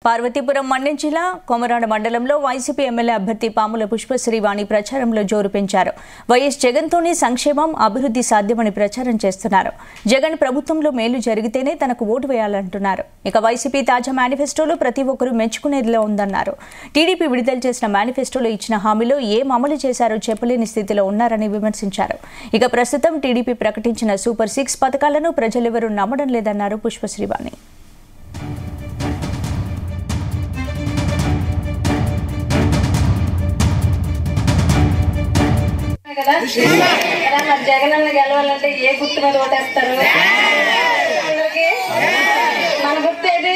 పార్వతీపురం మన్యం జిల్లా కొమరాడ మండలంలో YCP MLA అభ్యర్థి పాముల పుష్పశ్రీవాణి ప్రచారంలో జోరు పెంచారు. వైఎస్ జగన్తోనే సంక్షేమం, అభివృద్ధి సాధ్యమని ప్రచారం చేస్తున్నారు. జగన్ ప్రభుత్వంలో మేలు జరిగితేనే తనకు ఓటు వేయాలంటున్నారు. ఇక వైసీపీ తాజా మేనిఫెస్టోలో ప్రతి ఒక్కరూ మెచ్చుకునేదిలో ఉందన్నారు. టీడీపీ విడుదల చేసిన మేనిఫెస్టోలో ఇచ్చిన హామీలో ఏం అమలు చేశారో చెప్పలేని స్థితిలో ఉన్నారని విమర్శించారు. ఇక ప్రస్తుతం టీడీపీ ప్రకటించిన సూపర్ 6 పథకాలను ప్రజలెవరూ నమ్మడం లేదన్నారు పుష్పశ్రీవాణి. జగన్ గెలవాలంటే ఏ గుర్తు మీద ఓటేస్తారు? మన గుర్తు ఏది?